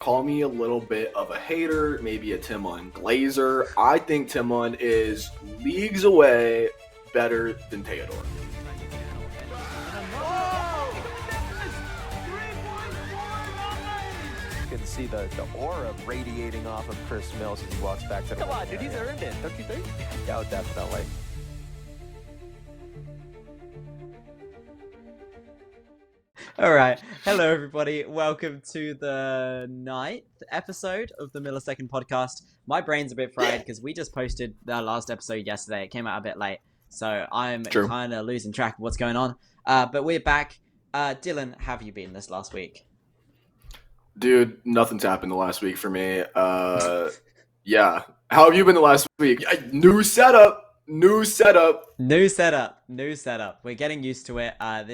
call me a little bit of a hater, maybe a Tymon glazer. I think Tymon is leagues away better than Teodor. You can see the aura radiating off of Chris Mills as he walks back to the Come on, dude, he's earned it, don't you think? Yeah, definitely. All right. Hello, everybody. Welcome to the 9th episode of the Millisecond podcast. My brain's a bit fried because we just posted the last episode yesterday. It came out a bit late, so I'm kind of losing track of what's going on. But we're back. Dylan, how have you been this last week? Dude, nothing's happened the last week for me. Yeah. How have you been the last week? New setup. We're getting used to it. I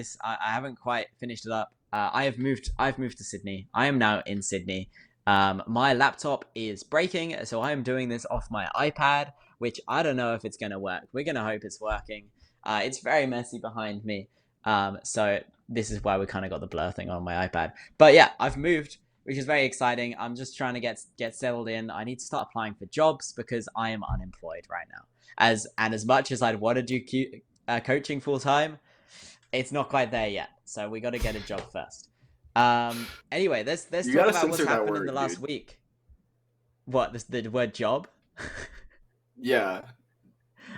haven't quite finished it up. I've moved to Sydney. I am now in Sydney. My laptop is breaking, so I am doing this off my iPad, which I don't know if it's gonna work. We're gonna hope it's working. It's very messy behind me. So this is why we kind of got the blur thing on my iPad. But yeah, I've moved, which is very exciting. I'm just trying to get settled in. I need to start applying for jobs because I am unemployed right now. As much as I'd want to do coaching full time, it's not quite there yet. So we got to get a job first. Anyway, let's talk about what's happened in the last week. What, the word job? Yeah.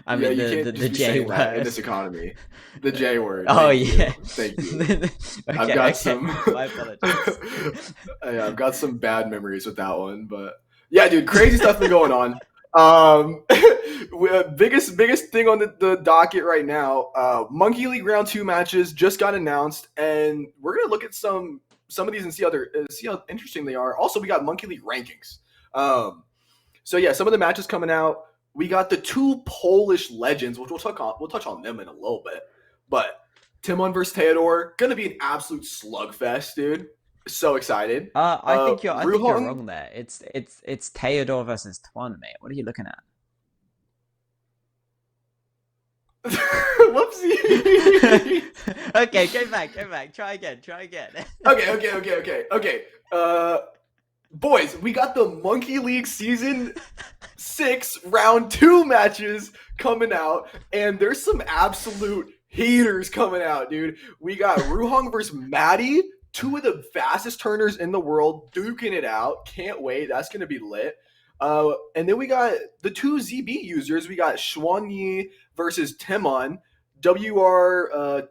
I mean the J word in this economy. The J word. Oh yeah. Thank you. Okay, I've got some. My apologies. Yeah, I've got some bad memories with that one, but yeah, dude, crazy stuff been going on. Biggest thing on the docket right now. Monkey League Round 2 matches just got announced, and we're gonna look at some of these and see how interesting they are. Also, we got Monkey League rankings. So yeah, some of the matches coming out. We got the two Polish legends, which we'll touch on them in a little bit. But Tymon versus Teodor, gonna be an absolute slugfest, dude. So excited. I think you're wrong there. It's Teodor versus Tymon, mate. What are you looking at? Whoopsie. Okay, go back. Try again. Okay. Boys, we got the Monkey League Season 6 Round 2 matches coming out, and there's some absolute heaters coming out, dude. We got Ruhong versus Maddie, two of the fastest turners in the world, duking it out. Can't wait. That's going to be lit. And then we got the two ZB users. We got Xuanyi versus Tymon, WR2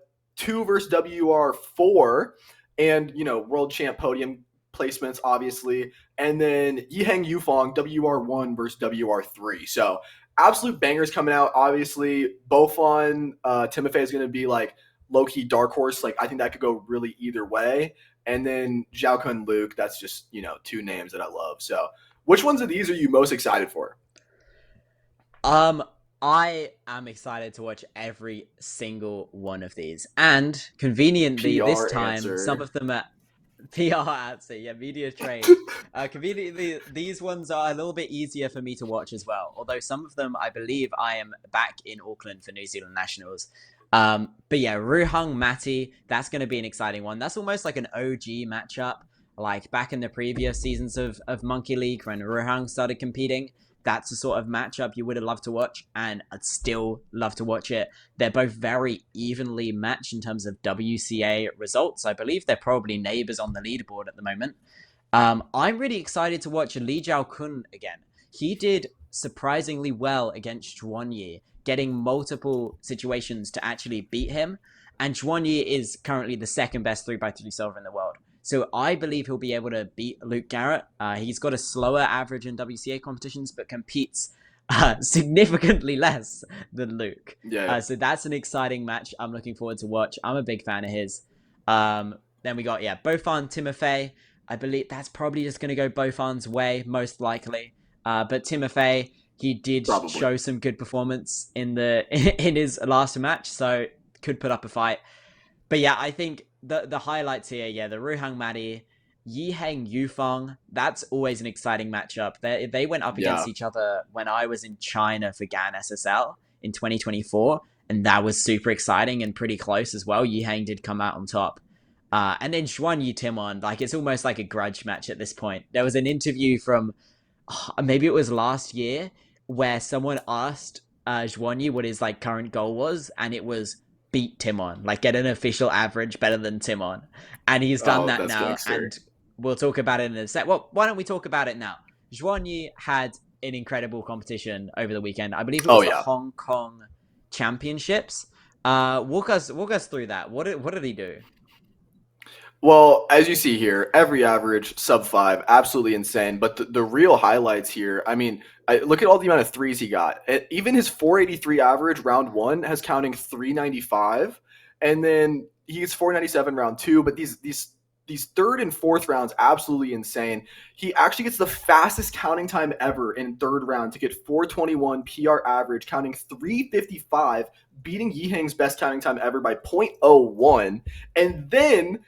versus WR4, and, world champ podium placements, obviously. And then Yiheng Yufong, WR1 versus WR3. So absolute bangers coming out. Obviously, Bofon, Timofey is going to be like low-key dark horse. Like, I think that could go really either way. And then Zhao Kun Luke, that's just, two names that I love. So which ones of these are you most excited for? I am excited to watch every single one of these. And conveniently, this time, some of them are PR answer, yeah, media trade. Conveniently, these ones are a little bit easier for me to watch as well. Although some of them, I believe I am back in Auckland for New Zealand Nationals. But yeah, Ruhang Mati, that's going to be an exciting one. That's almost like an OG matchup, like back in the previous seasons of Monkey League when Ruhang started competing. That's the sort of matchup you would have loved to watch, and I'd still love to watch it. They're both very evenly matched in terms of WCA results. I believe they're probably neighbors on the leaderboard at the moment. I'm really excited to watch Li Zhao Kun again. He did surprisingly well against Xuanyi, getting multiple situations to actually beat him. And Xuanyi is currently the second best 3x3 server in the world. So I believe he'll be able to beat Luke Garrett. He's got a slower average in WCA competitions, but competes significantly less than Luke. Yeah. So that's an exciting match I'm looking forward to watch. I'm a big fan of his. Then we got, Bofan Timofey. I believe that's probably just going to go Bofan's way, most likely. But Timofey, he did show some good performance in his last match, so could put up a fight. But yeah, I think the highlights here, the Ruhang Madi, Yiheng Yufong, that's always an exciting matchup. They went up against each other when I was in China for GAN SSL in 2024, and that was super exciting and pretty close as well. Yiheng did come out on top. And then Xuanyi Tymon, like it's almost like a grudge match at this point. There was an interview from maybe it was last year where someone asked Xuanyi what his like current goal was, and it was beat Tymon, like get an official average better than Tymon, and he's done Oh, that that's now. gangster. And we'll talk about it in a sec. Well, why don't we talk about it now? Xuanyi had an incredible competition over the weekend. I believe it was the Hong Kong Championships. Walk us through that. What did he do? Well, as you see here, every average sub 5, absolutely insane. But the real highlights here, I mean, look at all the amount of threes he got. Even his 483 average round 1 has counting 395, and then he gets 497 round 2. But these third and fourth rounds, absolutely insane. He actually gets the fastest counting time ever in third round to get 421 PR average, counting 355, beating Yihang's best counting time ever by 0.01, and then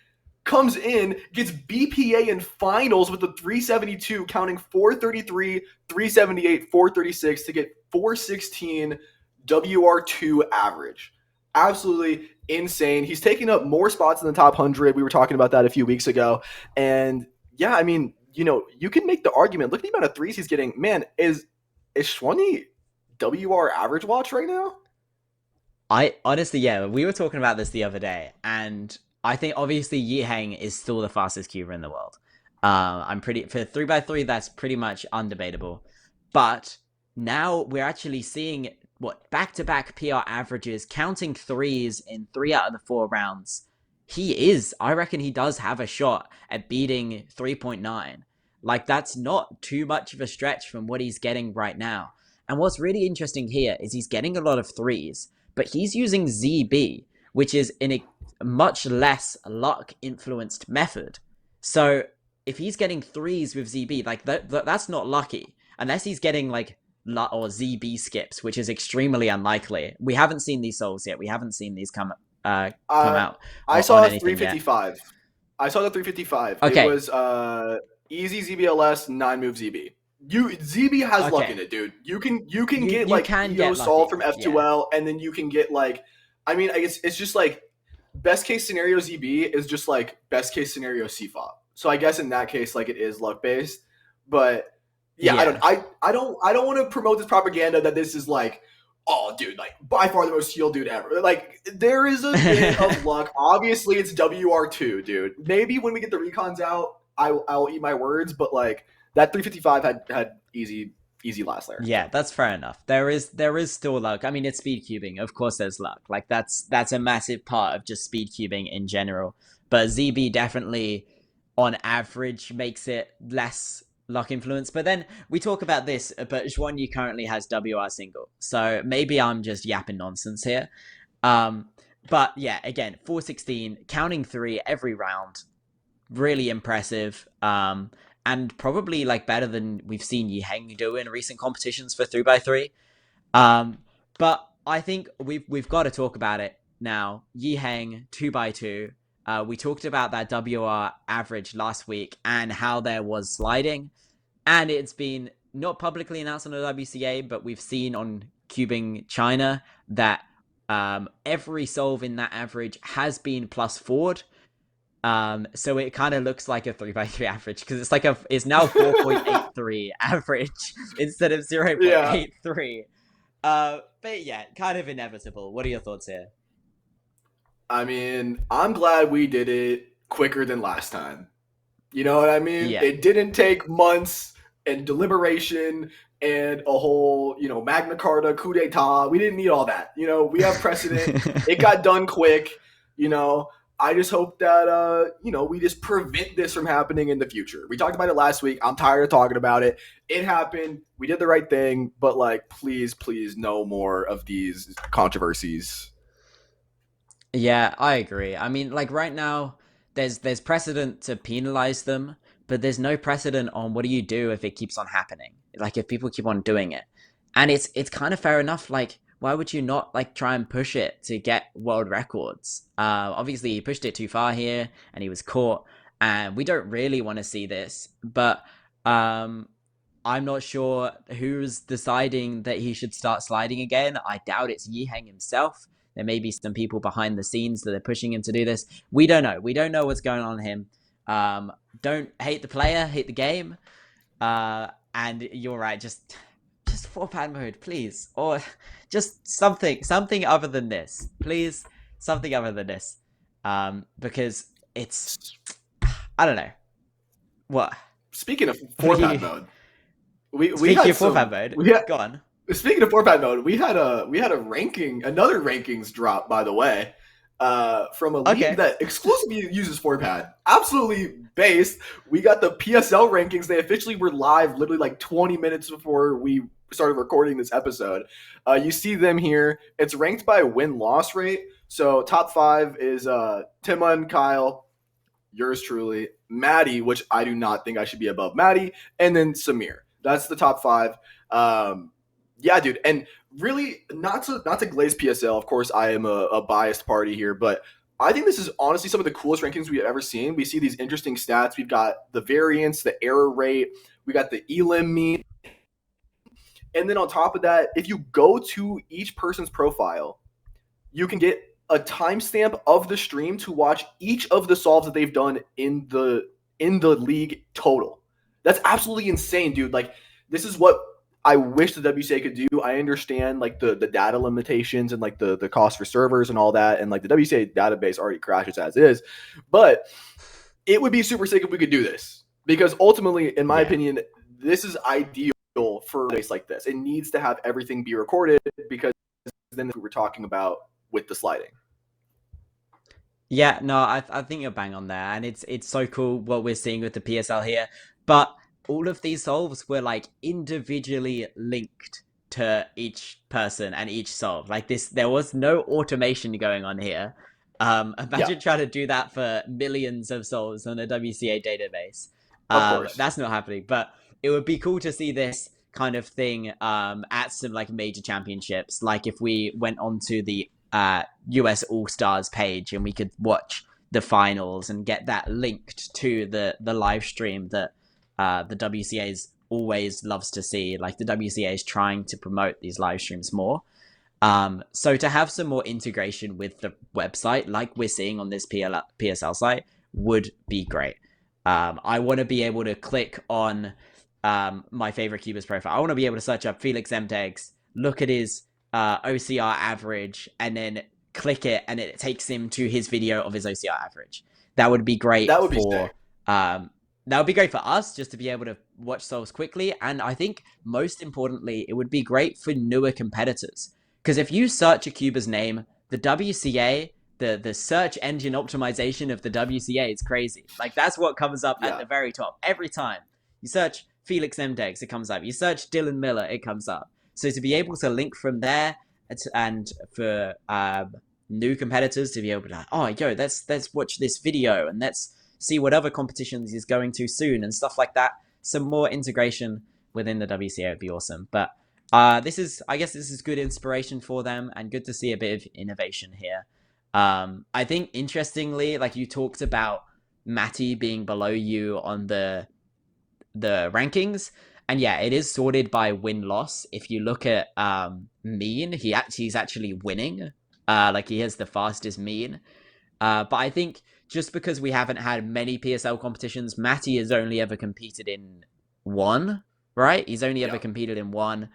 comes in, gets BPA in finals with the 372, counting 433, 378, 436 to get 416 WR2 average. Absolutely insane. He's taking up more spots in the top 100. We were talking about that a few weeks ago. And yeah, I mean, you can make the argument. Look at the amount of threes he's getting. Man, is Xuanyi WR average watch right now? I honestly, yeah, we were talking about this the other day, and I think obviously Yihang is still the fastest cuber in the world. I'm pretty for 3x3. That's pretty much undebatable. But now we're actually seeing what back-to-back PR averages, counting threes in 3 out of the 4 rounds. I reckon he does have a shot at beating 3.9. Like that's not too much of a stretch from what he's getting right now. And what's really interesting here is he's getting a lot of threes, but he's using ZB, which is a much less luck influenced method. So if he's getting threes with ZB, like that's not lucky unless he's getting like or ZB skips, which is extremely unlikely. We haven't seen these souls yet. We haven't seen these come out. I saw a 355. Yet. I saw the 355. Okay. It was easy ZBLS 9 move ZB. ZB has luck in it, dude. You can get like EO solve from F2L, and then you can get like, I mean, I guess it's just like best case scenario ZB is just like best case scenario CFOP. So I guess in that case, like it is luck based. But yeah. I don't want to promote this propaganda that this is like, oh, dude, like by far the most healed dude ever. Like there is a bit of luck. Obviously, it's WR2, dude. Maybe when we get the recons out, I'll eat my words. But like that 355 had easy last layer. Yeah, that's fair enough. There is still luck. I mean, it's speed cubing. Of course, there's luck. Like that's a massive part of just speed cubing in general. But ZB definitely, on average, makes it less luck influence. But then we talk about this, but Xuanyi currently has WR single. So maybe I'm just yapping nonsense here. But yeah, again, 416, counting 3 every round. Really impressive. And probably like better than we've seen Yihang do in recent competitions for 3x3. But I think we've got to talk about it now. Yihang 2x2. We talked about that WR average last week and how there was sliding. And it's been not publicly announced on the WCA, but we've seen on Cubing China that every solve in that average has been plus forward. So it kind of looks like a 3x3 average because it's now 4.83 average instead of 0.83. But yeah, kind of inevitable. What are your thoughts here? I mean, I'm glad we did it quicker than last time. You know what I mean? Yeah. It didn't take months and deliberation and a whole, Magna Carta, coup d'etat. We didn't need all that. We have precedent. It got done quick. I just hope that, we just prevent this from happening in the future. We talked about it last week. I'm tired of talking about it. It happened. We did the right thing. But, like, please, no more of these controversies. Yeah, I agree. I mean, like, right now, there's precedent to penalize them, but there's no precedent on what do you do if it keeps on happening. Like, if people keep on doing it. And it's kind of fair enough, like, why would you not like try and push it to get world records? Obviously he pushed it too far here and he was caught, and we don't really want to see this, but I'm not sure who's deciding that he should start sliding again. I doubt it's Yihang himself. There may be some people behind the scenes that are pushing him to do this. We don't know. We don't know what's going on with him. Don't hate the player, hate the game. And you're right, just 4-pad mode, please. Or just something other than this. Please, something other than this. Because it's, I don't know. What? Speaking of 4-pad mode, Speaking of 4-pad mode, go on. Speaking of 4-pad mode, we had another rankings drop, by the way, from a league that exclusively uses 4-pad. Absolutely based. We got the PSL rankings. They officially were live literally like 20 minutes before we started recording this episode. You see them here. It's ranked by win-loss rate. So top 5 is Tymon, Kyle, yours truly, Maddie, which I do not think I should be above Maddie, and then Samir. That's the top 5. Yeah, dude, and really not to glaze PSL. Of course, I am a biased party here, but I think this is honestly some of the coolest rankings we've ever seen. We see these interesting stats. We've got the variance, the error rate. We got the elim mean. And then on top of that, if you go to each person's profile, you can get a timestamp of the stream to watch each of the solves that they've done in the league total. That's absolutely insane, dude. Like, this is what I wish the WCA could do. I understand like the data limitations and like the cost for servers and all that, and like the WCA database already crashes as is. But it would be super sick if we could do this, because ultimately, in my opinion, this is ideal for a race like this. It needs to have everything be recorded, because then we were talking about with the sliding. Yeah, no, I think you're bang on there, and it's so cool what we're seeing with the PSL here. But all of these solves were like individually linked to each person and each solve. Like this, there was no automation going on here. Imagine trying to do that for millions of solves on a WCA database. Of course, that's not happening. But it would be cool to see this kind of thing at some like major championships. Like if we went onto the US All-Stars page and we could watch the finals and get that linked to the live stream that the WCA always loves to see. Like the WCA is trying to promote these live streams more. So to have some more integration with the website, like we're seeing on this PSL site, would be great. I want to be able to click on my favorite Cuba's profile. I want to be able to search up Felix Mtegs, look at his OCR average, and then click it, and it takes him to his video of his OCR average. That would be great. That would be great for us, just to be able to watch solves quickly. And I think most importantly, it would be great for newer competitors, because if you search a Cuba's name, the WCA, the search engine optimization of the WCA is crazy. Like that's what comes up at the very top every time. You search Felix Mtegs, it comes up. You search Dylan Miller, it comes up. So to be able to link from there, and for new competitors to be able to, let's watch this video and let's see what other competitions he's going to soon and stuff like that. Some more integration within the WCA would be awesome. But this is good inspiration for them, and good to see a bit of innovation here. I think interestingly, like you talked about Matty being below you on the rankings. And yeah, it is sorted by win-loss. If you look at mean, he's actually winning. Like he has the fastest mean. But I think just because we haven't had many PSL competitions, Matty has only ever competed in one, right? He's only ever competed in one.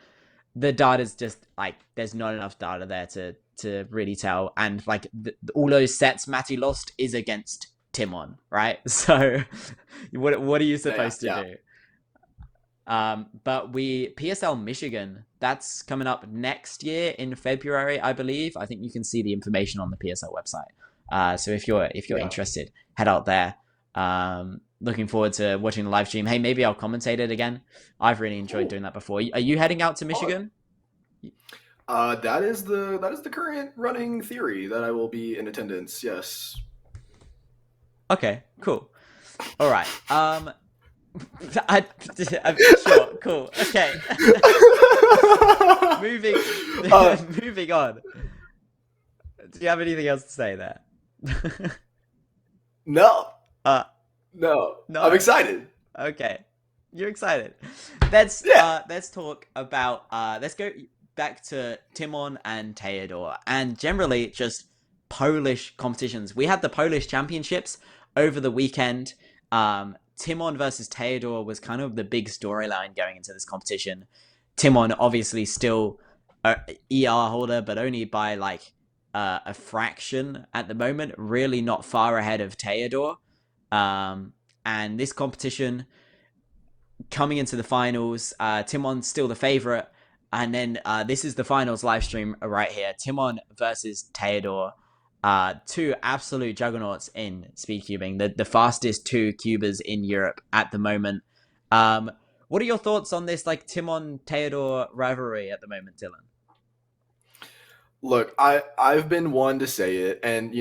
The data's just like, there's not enough data there to really tell. And like all those sets Matty lost is against Tymon, right? So what are you supposed to do? But PSL Michigan, that's coming up next year in February, I believe. I think you can see the information on the PSL website. So if you're interested, head out there. Looking forward to watching the live stream. Hey, maybe I'll commentate it again. I've really enjoyed doing that before. Are you heading out to Michigan? That is the current running theory, that I will be in attendance. Yes. Okay, cool. All right. I'm sure. Cool. Okay. Moving on. Do you have anything else to say there? No. No. I'm excited. Okay. You're excited. Let's talk about let's go back to Tymon and Teodor, and generally just Polish competitions. We had the Polish championships over the weekend. Tymon versus Teodor was kind of the big storyline going into this competition. Tymon obviously still a ER holder, but only by like a fraction at the moment. Really not far ahead of Teodor. And this competition coming into the finals, Tymon's still the favorite. And then this is the finals live stream right here. Tymon versus Teodor. Two absolute juggernauts in speed cubing. The fastest two cubers in Europe at the moment. What are your thoughts on this like Tymon-Teodor rivalry at the moment, Dylan? Look, I've been one to say it, and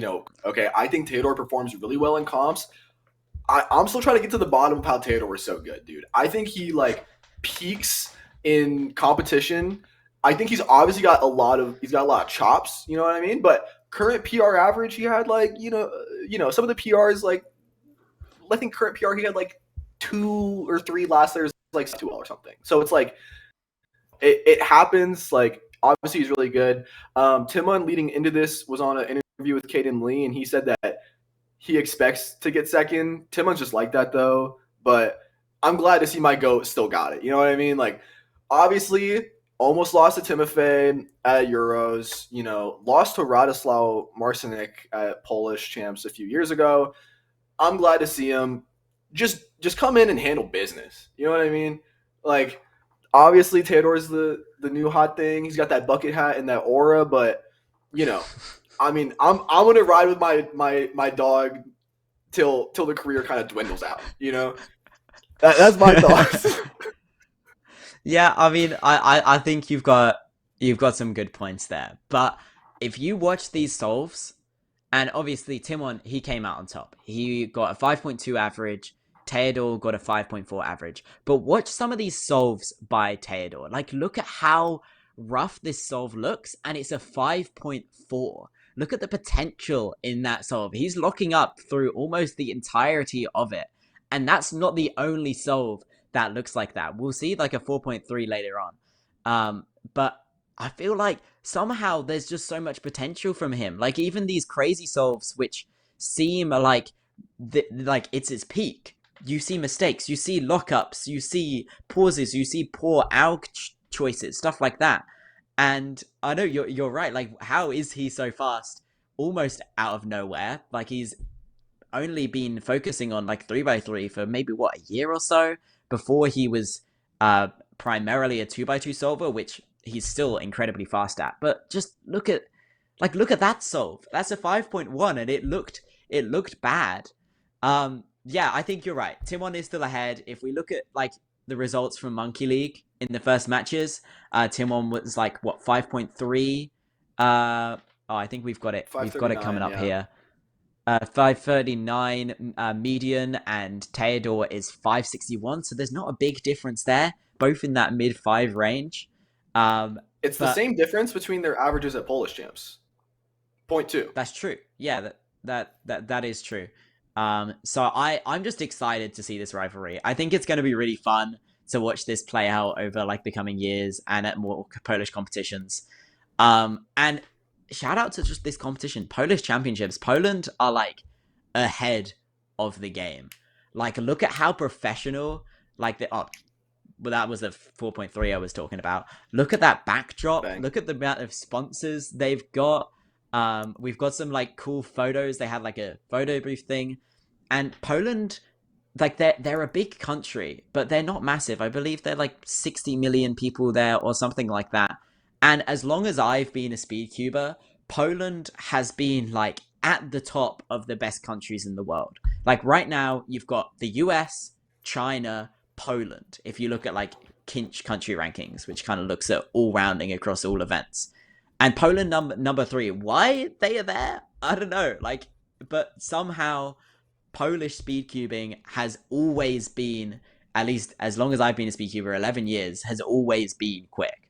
okay, I think Teodor performs really well in comps. I'm still trying to get to the bottom of how Teodor was so good, dude. I think he like peaks in competition. I think he's obviously got a lot of chops, you know what I mean? But current PR average, he had like, some of the PRs like I think current PR he had like 2 or 3 last year's like 2 or something. So it's like it happens. Like obviously he's really good. Tymon leading into this was on an interview with Caden Lee, and he said that he expects to get second. Timon's just like that though, but I'm glad to see my GOAT still got it. You know what I mean? Like obviously almost lost to Timofey at Euros, lost to Radoslaw Marcinek at Polish champs a few years ago. I'm glad to see him just come in and handle business. You know what I mean? Like obviously Teodor's the new hot thing. He's got that bucket hat and that aura, but I mean, I'm gonna ride with my dog till the career kind of dwindles out. That's my thoughts. Yeah, I mean, I think you've got some good points there. But if you watch these solves, and obviously Tymon, he came out on top. He got a 5.2 average. Teodor got a 5.4 average. But watch some of these solves by Teodor. Like, look at how rough this solve looks, and it's a 5.4. Look at the potential in that solve. He's locking up through almost the entirety of it. And that's not the only solve that looks like that. We'll see like a 4.3 later on. But I feel like somehow there's just so much potential from him. Like even these crazy solves, which seem like it's its peak. You see mistakes, you see lockups, you see pauses, you see poor AUG choices, stuff like that. And I know you're right. Like, how is he so fast? Almost out of nowhere. Like he's only been focusing on like 3x3 for maybe a year or so before he was primarily a 2x2 solver, which he's still incredibly fast at. But just look at that solve. That's a 5.1, and it looked bad. Yeah, I think you're right. Tymon is still ahead. If we look at like the results from Monkey League in the first matches, Tymon was like 5.3. I think we've got it. We've got it coming up here. 539 median, and Teodor is 561. So there's not a big difference there. Both in that mid 5 range. It's the same difference between their averages at Polish champs. 0.2. That's true. Yeah, that is true. So I'm just excited to see this rivalry. I think it's going to be really fun to watch this play out over like the coming years and at more Polish competitions. And shout out to just this competition, Polish championships. Poland are like ahead of the game. Like look at how professional like that was the 4.3 I was talking about. Look at that backdrop. Bang. Look at the amount of sponsors they've got. We've got some like cool photos. They had like a photo booth thing, and Poland, like they're a big country, but they're not massive. I believe they're like 60 million people there or something like that. And as long as I've been a speedcuber, Poland has been like at the top of the best countries in the world. Like right now, you've got the US, China, Poland. If you look at like Kinch country rankings, which kind of looks at all rounding across all events. And Poland number 3. Why they are there? I don't know. Like, but somehow Polish speedcubing has always been, at least as long as I've been a speedcuber, 11 years, has always been quick.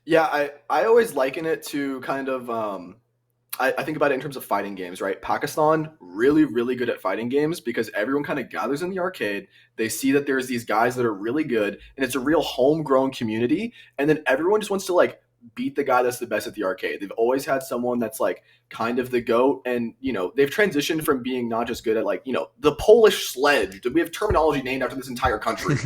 Yeah, I always liken it to kind of I think about it in terms of fighting games, right? Pakistan, really, really good at fighting games because everyone kind of gathers in the arcade. They see that there's these guys that are really good, and it's a real homegrown community. And then everyone just wants to like beat the guy that's the best at the arcade. They've always had someone that's like kind of the GOAT. And, they've transitioned from being not just good at like, the Polish sledge. We have terminology named after this entire country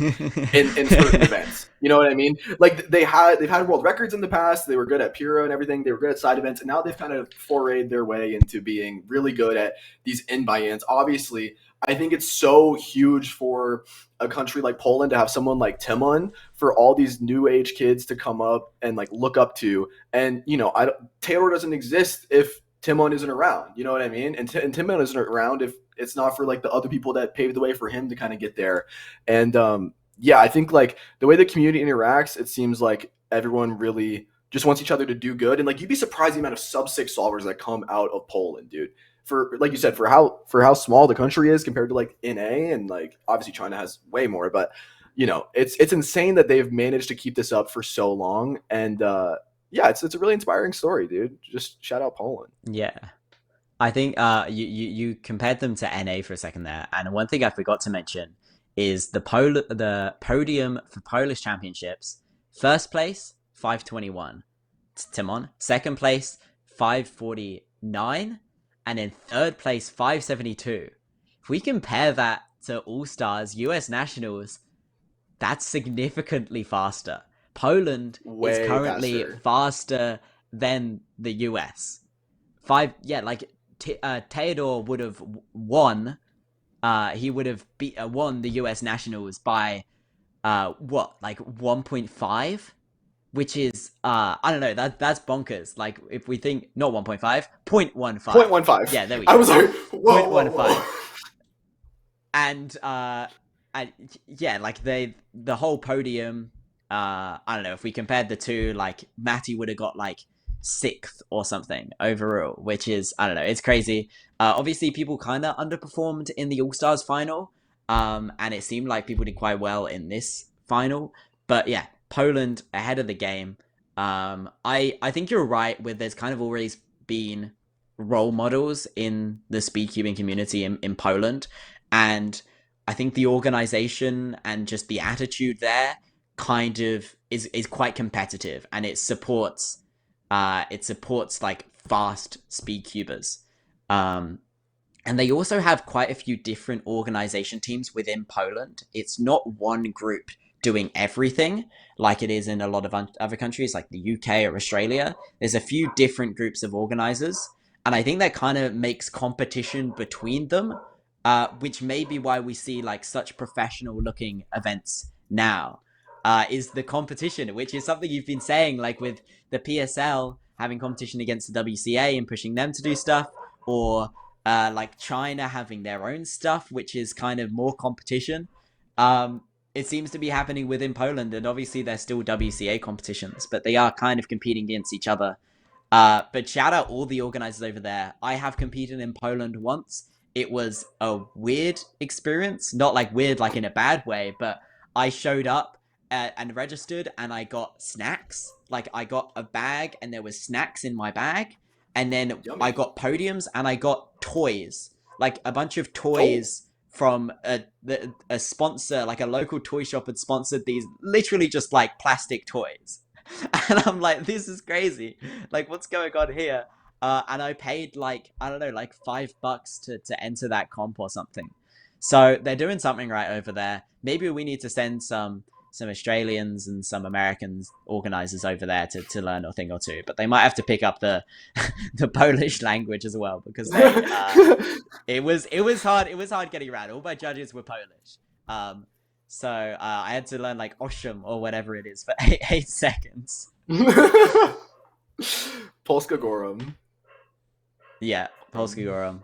in certain events. You know what I mean? Like they've had world records in the past. They were good at Puro and everything. They were good at side events. And now they've kind of forayed their way into being really good at these in-buy-ins. Obviously, I think it's so huge for a country like Poland to have someone like Tymon for all these new age kids to come up and like look up to. And Teodor doesn't exist if Tymon isn't around. You know what I mean? And Tymon isn't around if it's not for like the other people that paved the way for him to kind of get there. And I think like the way the community interacts, it seems like everyone really just wants each other to do good. And like you'd be surprised the amount of sub-6 solvers that come out of Poland, dude. For like you said, for how small the country is compared to like NA, and like obviously China has way more, but it's insane that they've managed to keep this up for so long. And it's a really inspiring story, dude. Just shout out Poland. Yeah. I think you compared them to NA for a second there, and one thing I forgot to mention is the podium for Polish championships. First place 521, Tymon. Second place 549. And in third place, 572. If we compare that to All-Stars, US Nationals, that's significantly faster. Poland is currently faster than the US. Teodor would have won. He would have won the US Nationals by 1.5? Which is, I don't know, that's bonkers. Like, if we think, not 1.5, 0.15. 0.15. Yeah, there we go. I was like, whoa, 0.15. Whoa. And like, the whole podium, I don't know, if we compared the two, like, Matty would have got, like, 6th or something overall, which is, I don't know, it's crazy. Obviously, people kind of underperformed in the All-Stars final, and it seemed like people did quite well in this final. But, yeah. Poland ahead of the game. I think you're right with there's kind of always been role models in the speedcubing community in Poland, and I think the organization and just the attitude there kind of is quite competitive, and it supports like fast speedcubers. And they also have quite a few different organization teams within Poland. It's not one group doing everything like it is in a lot of other countries like the UK or Australia. There's a few different groups of organizers, and I think that kind of makes competition between them, which may be why we see like such professional looking events now, is the competition, which is something you've been saying, like with the PSL having competition against the WCA and pushing them to do stuff, or like China having their own stuff, which is kind of more competition. It seems to be happening within Poland, and obviously they're still WCA competitions, but they are kind of competing against each other. But shout out all the organizers over there. I have competed in Poland once. It was a weird experience, not like weird like in a bad way, but I showed up and registered, and I got snacks. Like I got a bag and there was snacks in my bag, and then Yummy. I got podiums and I got toys, like a bunch of toys. From a sponsor, like a local toy shop had sponsored these, literally just like plastic toys. And I'm like, this is crazy. Like, what's going on here? And I paid like, I don't know, like $5 to enter that comp or something. So they're doing something right over there. Maybe we need to send some Australians and some Americans organizers over there to learn a thing or two, but they might have to pick up the Polish language as well, because it was hard getting around. All my judges were Polish, so I had to learn like Oshum or whatever it is for 8 seconds. Polska Gorum. Yeah, Polska Gorum.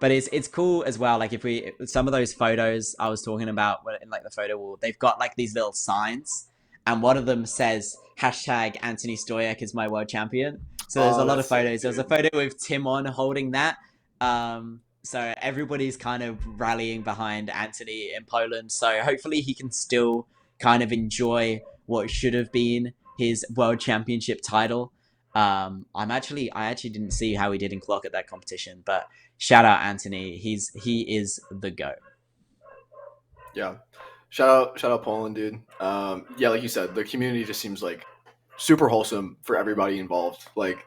But it's cool as well. Like if some of those photos I was talking about in like the photo wall, they've got like these little signs, and one of them says #Anthony Stoyak is my world champion. So there's a lot of photos. There's a photo with Tymon holding that. So everybody's kind of rallying behind Anthony in Poland. So hopefully he can still kind of enjoy what should have been his world championship title. I actually didn't see how he did in clock at that competition, but shout out Anthony. He is the GOAT. Yeah. Shout out Poland, dude. Yeah, like you said, the community just seems like super wholesome for everybody involved. Like,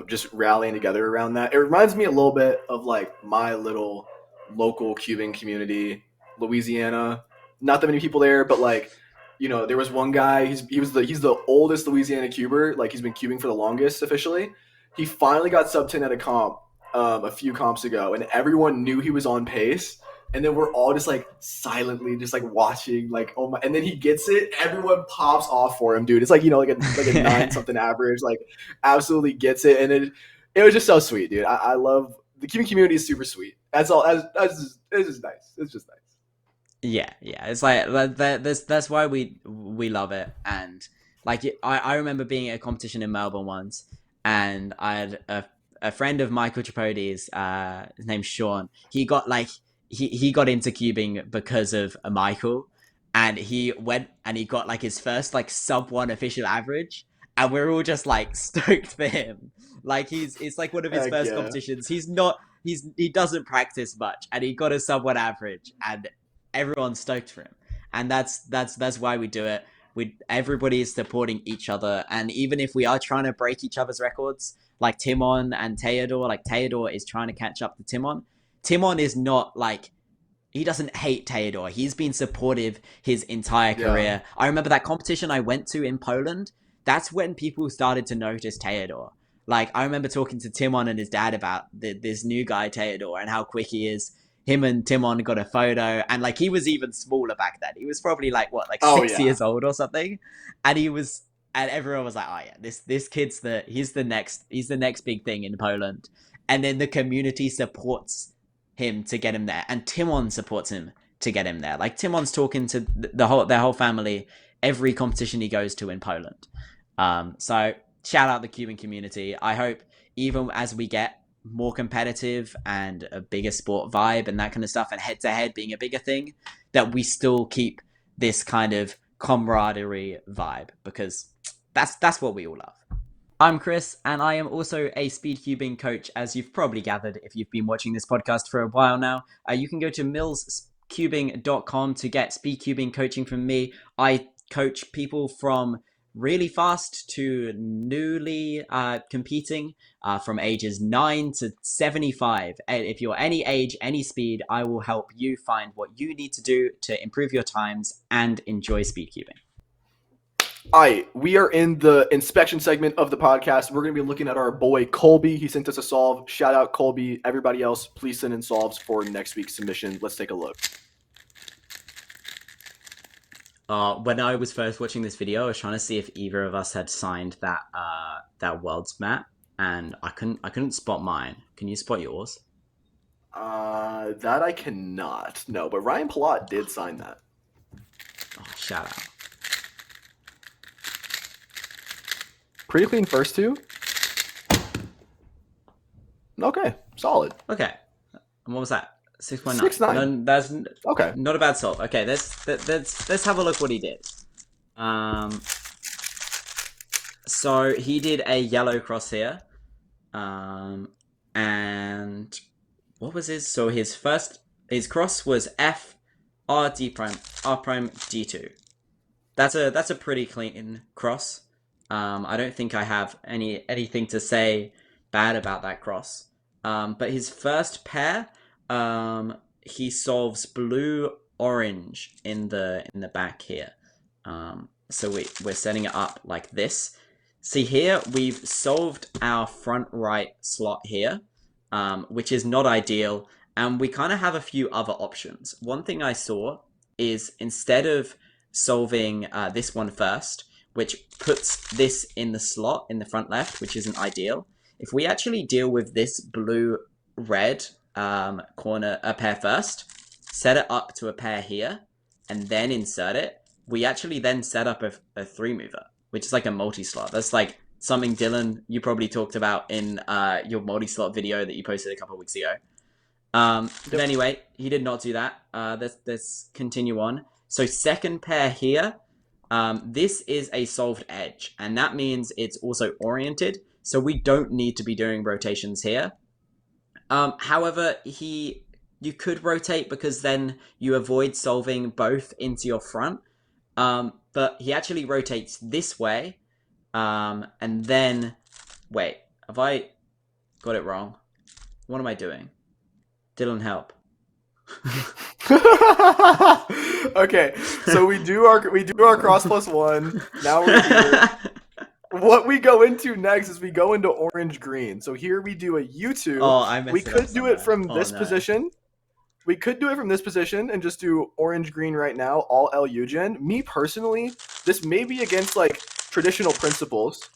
just rallying together around that. It reminds me a little bit of like my little local Cuban community, Louisiana. Not that many people there, but like, there was one guy. He's the oldest Louisiana cuber. Like he's been cubing for the longest officially. He finally got sub 10 at a comp a few comps ago, and everyone knew he was on pace. And then we're all just like silently just like watching, like, oh my, and then he gets it, everyone pops off for him, dude. It's like, like a 9 something average, like absolutely gets it. And it was just so sweet, dude. I love the Cuban community is super sweet. That's all. It's just nice. It's just nice. Yeah. It's like that's why we love it. And like I remember being at a competition in Melbourne once, and I had a friend of Michael Tripodi's, his name's Sean. He got like he got into cubing because of Michael, and he went and he got like his first like sub 1 official average, and we're all just like stoked for him. Like it's like one of his first competitions. He doesn't practice much, and he got a sub 1 average, and everyone's stoked for him. And that's why we do it. Everybody is supporting each other, and even if we are trying to break each other's records, like Tymon and Teodor, like Teodor is trying to catch up to Tymon. Tymon is not like, he doesn't hate Teodor. He's been supportive his entire career. Yeah. I remember that competition I went to in Poland. That's when people started to notice Teodor. Like, I remember talking to Tymon and his dad about this new guy, Teodor, and how quick he is. Him and Tymon got a photo, and like he was even smaller back then. He was probably like 6 years old or something, and everyone was like, "Oh yeah, this kid's he's the next big thing in Poland." And then the community supports him to get him there, and Tymon supports him to get him there. Like Timon's talking to their whole family every competition he goes to in Poland. So shout out the Cuban community. I hope even as we get more competitive and a bigger sport vibe and that kind of stuff, and head to head being a bigger thing, that we still keep this kind of camaraderie vibe, because that's what we all love. I'm Chris, and I am also a speed cubing coach, as you've probably gathered if you've been watching this podcast for a while now. You can go to millscubing.com to get speed cubing coaching from me. I coach people from really fast to newly competing, from ages 9 to 75. And if you're any age, any speed, I will help you find what you need to do to improve your times and enjoy speed cubing. All right, we are in the inspection segment of the podcast. We're going to be looking at our boy Colby. He sent us a solve. Shout out Colby. Everybody else, please send in solves for next week's submission. Let's take a look. When I was first watching this video, I was trying to see if either of us had signed that world's map, and I couldn't spot mine. Can you spot yours? That I cannot. No, but Ryan Palat did sign that. Oh, shout out. Pretty clean first two. Okay, solid. Okay, and what was that? 6.9. 6.9. No, that's okay. Not a bad solve. Okay, let's have a look what he did. So he did a yellow cross here, and what was his? So his cross was F R D prime R prime D2. That's a pretty clean cross. I don't think I have anything to say bad about that cross. But his first pair, he solves blue orange in the back here. So we're setting it up like this. See here, we've solved our front right slot here, which is not ideal, and we kind of have a few other options. One thing I saw is, instead of solving this one first, which puts this in the slot in the front left, which isn't ideal, if we actually deal with this blue-red corner pair first, set it up to a pair here, and then insert it, we actually then set up a three-mover, which is like a multi-slot. That's like something, Dylan, you probably talked about in your multi-slot video that you posted a couple of weeks ago. But anyway, he did not do that. Let's continue on. So second pair here, This is a solved edge, and that means it's also oriented, so we don't need to be doing rotations here. However, you could rotate because then you avoid solving both into your front. But he actually rotates this way, and then wait, have I got it wrong? What am I doing? Dylan, help. Okay, so we do our cross plus one. Now we're here. What we go into next is we go into orange green. So here we do a U2. Oh, I messed we it up could do it from somewhere. this position. We could do it from this position and just do orange green right now, all LU gen. Me personally, this may be against like traditional principles.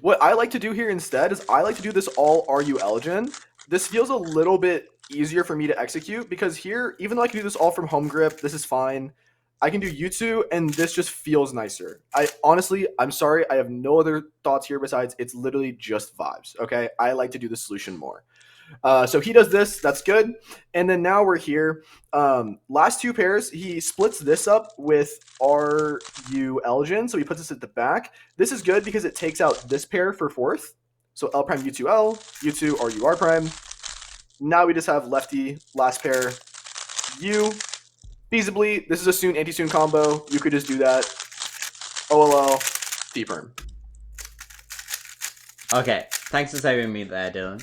What I like to do here instead is I like to do this all RU gen. This feels a little bit easier for me to execute because here, even though I can do this all from home grip, this is fine. I can do U2 and this just feels nicer. I'm sorry, I have no other thoughts here besides it's literally just vibes, okay? I like to do the solution more. So he does this, that's good. And then now we're here. Last two pairs, he splits this up with RU Elgin, so he puts this at the back. This is good because it takes out this pair for fourth. So L prime U2L, U2 RU R prime. Now we just have lefty, last pair, U. Feasibly, this is a soon anti-soon combo. You could just do that. OLL, T-perm. Okay, thanks for saving me there, Dylan.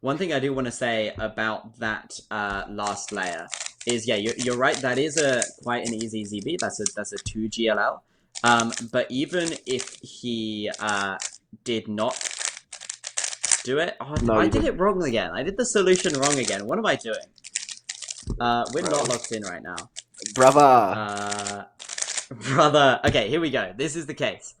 One thing I do want to say about that last layer is, yeah, you're right. That is quite an easy ZB. That's a 2 GLL. But even if he did not do it, I did it wrong again. I did the solution wrong again. What am I doing? We're not locked in right now. Brava. Brother. Okay, here we go. This is the case.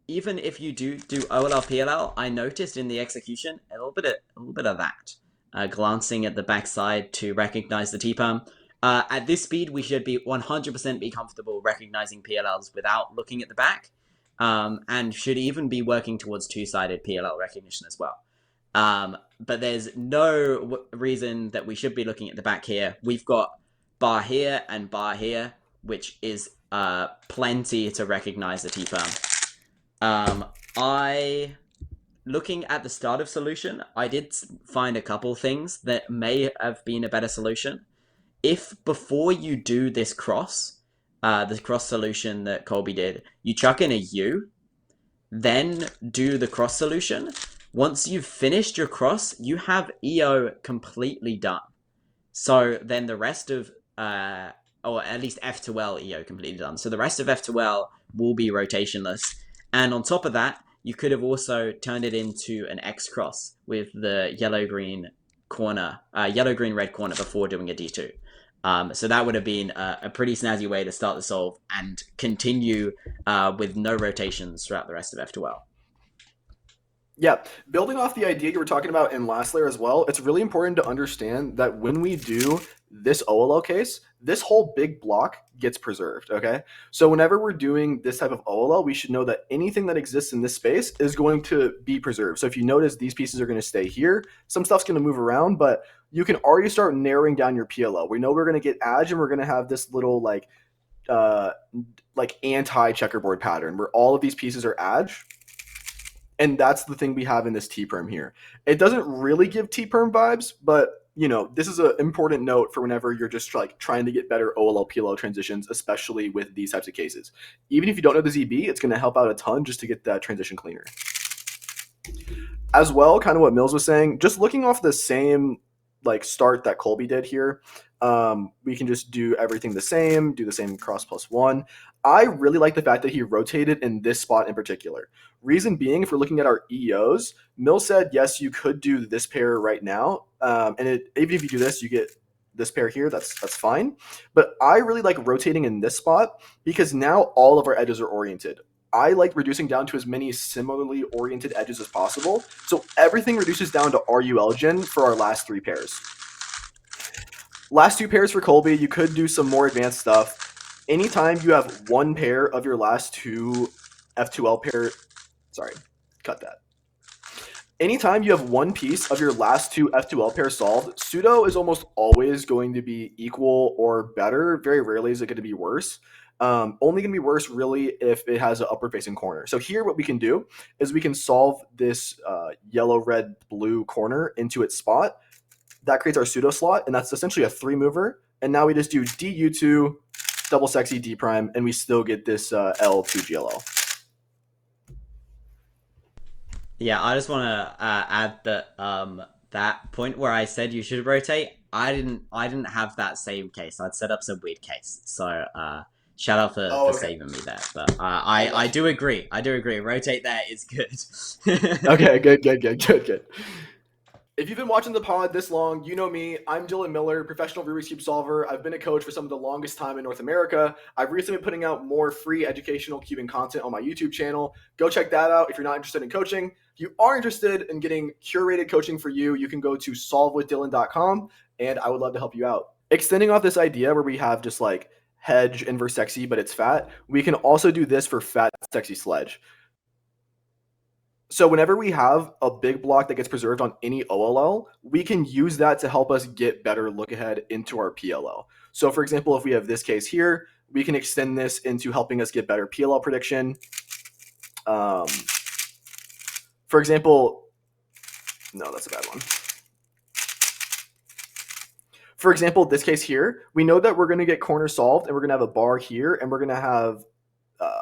Even if you do OLL PLL, I noticed in the execution a little bit of that. Glancing at the backside to recognize the T-perm. At this speed, we should be 100% be comfortable recognizing PLLs without looking at the back, and should even be working towards two-sided PLL recognition as well. But there's no reason that we should be looking at the back here. We've got bar here and bar here, which is plenty to recognize the T-perm. Looking at the start of solution, I did find a couple things that may have been a better solution. If before you do this cross solution that Colby did, you chuck in a U, then do the cross solution. Once you've finished your cross, you have EO completely done. So then the rest of, or at least F2L EO completely done. So the rest of F2L will be rotationless. And on top of that, you could have also turned it into an X cross with the yellow-green corner, yellow-green-red corner before doing a D2. So that would have been a pretty snazzy way to start the solve and continue with no rotations throughout the rest of F2L. Yeah, building off the idea you were talking about in last layer as well, it's really important to understand that when we do this OLL case, this whole big block gets preserved, okay? So whenever we're doing this type of OLL, we should know that anything that exists in this space is going to be preserved. So if you notice, these pieces are going to stay here. Some stuff's going to move around, but you can already start narrowing down your PLL. We know we're going to get edge, and we're going to have this little like anti-checkerboard pattern where all of these pieces are edge. And that's the thing we have in this T-perm here. It doesn't really give T-perm vibes, but you know, this is an important note for whenever you're just like trying to get better OLL PLL transitions, especially with these types of cases. Even if you don't know the ZB, it's going to help out a ton just to get that transition cleaner. As well, kind of what Mills was saying, just looking off the same like start that Colby did here, we can just do everything the same, do the same cross plus one. I really like the fact that he rotated in this spot in particular. Reason being, if we're looking at our EOs, Mill said, yes, you could do this pair right now. Even if you do this, you get this pair here. That's fine. But I really like rotating in this spot because now all of our edges are oriented. I like reducing down to as many similarly oriented edges as possible. So everything reduces down to RUL gen for our last three pairs. Last two pairs for Colby, you could do some more advanced stuff. Anytime you have one pair of your last two F2L pair, sorry, cut that. anytime you have one piece of your last two F2L pairs solved, pseudo is almost always going to be equal or better. Very rarely is it going to be worse. Only going to be worse really if it has an upward facing corner. So here what we can do is we can solve this yellow, red, blue corner into its spot. That creates our pseudo slot, and that's essentially a 3-mover. And now we just do DU2, double sexy D prime, and we still get this L2GLL. Yeah, I just want to add that that point where I said you should rotate, I didn't have that same case. I'd set up some weird case. So shout out for saving me there. But I do agree. Rotate there is good. Okay, good. If you've been watching the pod this long, you know me. I'm Dylan Miller, professional Rubik's Cube solver. I've been a coach for some of the longest time in North America. I've recently been putting out more free educational cubing content on my YouTube channel. Go check that out if you're not interested in coaching. If you are interested in getting curated coaching for you, you can go to solvewithdylan.com, and I would love to help you out. Extending off this idea where we have just like hedge inverse sexy, but it's fat, we can also do this for fat sexy sledge. So whenever we have a big block that gets preserved on any OLL, we can use that to help us get better look ahead into our PLL. So for example, if we have this case here, we can extend this into helping us get better PLL prediction. For example, no, that's a bad one. For example, this case here, we know that we're going to get corner solved and we're going to have a bar here and we're going to have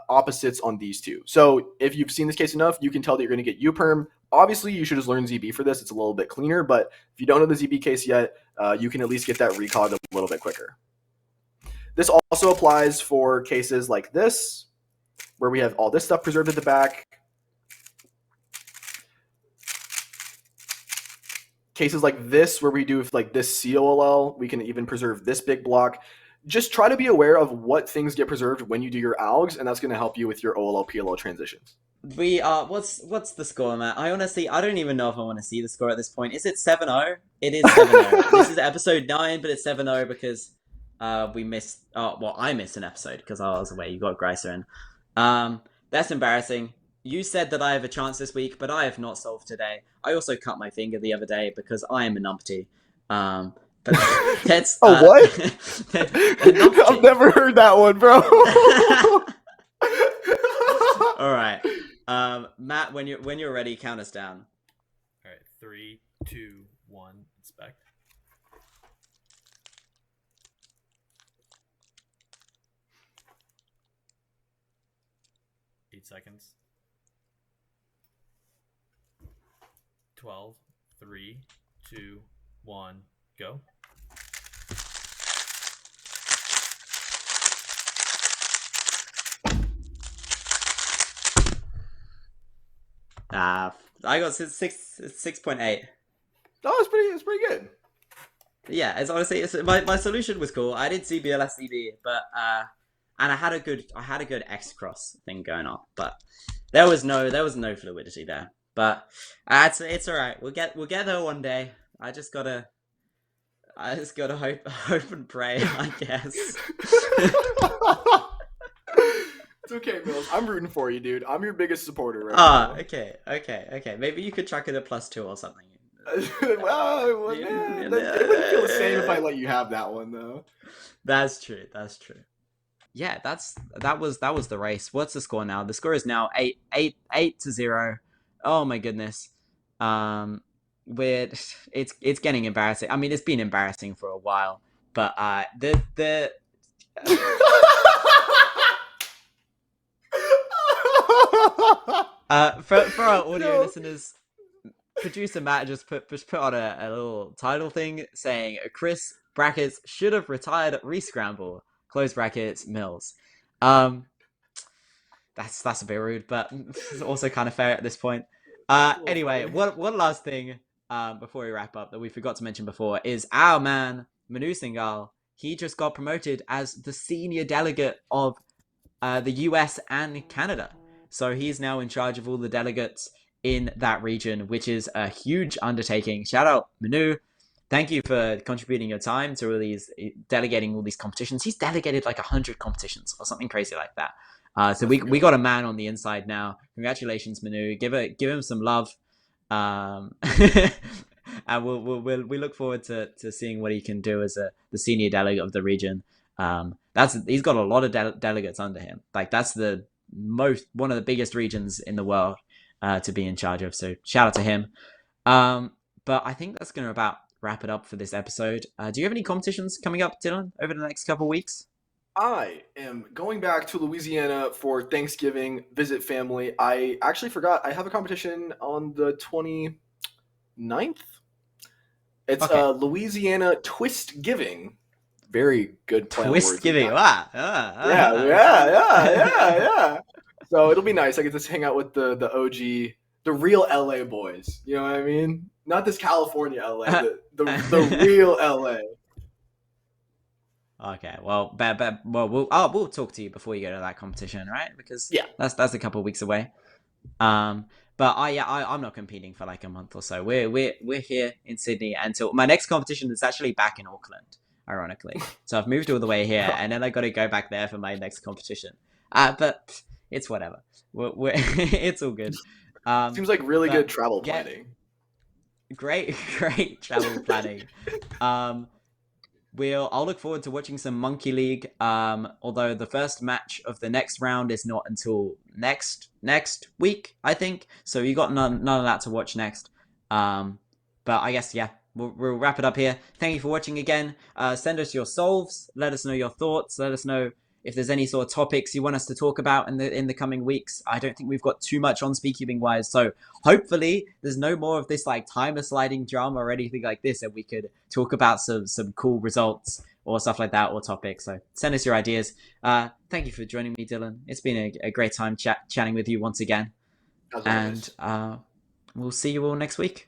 opposites on these two. So if you've seen this case enough, you can tell that you're going to get U-perm. Obviously, you should just learn ZB for this. It's a little bit cleaner, but if you don't know the ZB case yet, you can at least get that recog a little bit quicker. This also applies for cases like this, where we have all this stuff preserved at the back. Cases like this, where we do like this COLL, we can even preserve this big block. Just try to be aware of what things get preserved when you do your algs, and that's going to help you with your OLL PLL transitions. We what's the score, Matt? I don't even know if I want to see the score at this point. Is it 7-0? It is 7-0. This is episode 9, but it's 7-0 because we missed. I missed an episode because I was away. You got Greiser in. That's embarrassing. You said that I have a chance this week, but I have not solved today. I also cut my finger the other day because I am a numpty. That's what? I've never heard that one, bro. All right, Matt, when you're ready, count us down. All right, 3, 2, 1, inspect. Eight seconds. 12, 3, 2, 1, go. I got 6.8. Oh, it's pretty good. Yeah, it's honestly my solution was cool. I did CBLSCD, but and I had a good X cross thing going on, but there was no fluidity there. But it's all right. We'll get there one day. I just gotta hope and pray, I guess. It's okay, Mills. I'm rooting for you, dude. I'm your biggest supporter right now. Okay. Maybe you could chuck it a +2 or something. Well, it wouldn't feel the same if I let you have that one, though. That's true. Yeah, that was the race. What's the score now? The score is now 8-0. Oh my goodness. It's getting embarrassing. I mean, it's been embarrassing for a while, but the for our audio listeners, producer Matt just put on a little title thing saying Chris brackets should have retired at Rescramble close brackets Mills. That's a bit rude, but it's also kind of fair at this point. Anyway, one last thing before we wrap up that we forgot to mention before is our man Manu Singhal. He just got promoted as the senior delegate of the US and Canada. So he's now in charge of all the delegates in that region, which is a huge undertaking. Shout out Manu. Thank you for contributing your time to all these, delegating all these competitions. He's delegated like 100 competitions or something crazy like that. So we got a man on the inside now. Congratulations, Manu. Give him some love. And we look forward to seeing what he can do as the senior delegate of the region. He's got a lot of delegates under him. Like that's one of the biggest regions in the world to be in charge of. So shout out to him. But I think that's going to about wrap it up for this episode. Do you have any competitions coming up, Dylan, over the next couple of weeks? I am going back to Louisiana for Thanksgiving, visit family. I actually forgot I have a competition on the 29th. It's Okay. Louisiana Twist Giving. Very good play Twist on words. giving. Wow. Yeah. So it'll be nice. I get to hang out with the OG, the real LA boys. You know what I mean? Not this California LA, the real LA. Okay, well, we'll talk to you before you go to that competition, right? Because that's a couple of weeks away. But I'm not competing for like a month or so. We're here in Sydney until my next competition is actually back in Auckland, ironically. So I've moved all the way here, and then I got to go back there for my next competition. But it's whatever. It's all good. Seems like really good travel planning. Great travel planning. I'll look forward to watching some Monkey League. Although the first match of the next round is not until next week, I think. So you got none of that to watch next. But I guess we'll wrap it up here. Thank you for watching again. Send us your solves. Let us know your thoughts. Let us know if there's any sort of topics you want us to talk about in the coming weeks. I don't think we've got too much on Speakeasing wise, so hopefully there's no more of this like timer sliding drama or anything like this, and we could talk about some cool results or stuff like that or topics. So send us your ideas. Thank you for joining me, Dylan. It's been a great time chatting with you once again, and we'll see you all next week.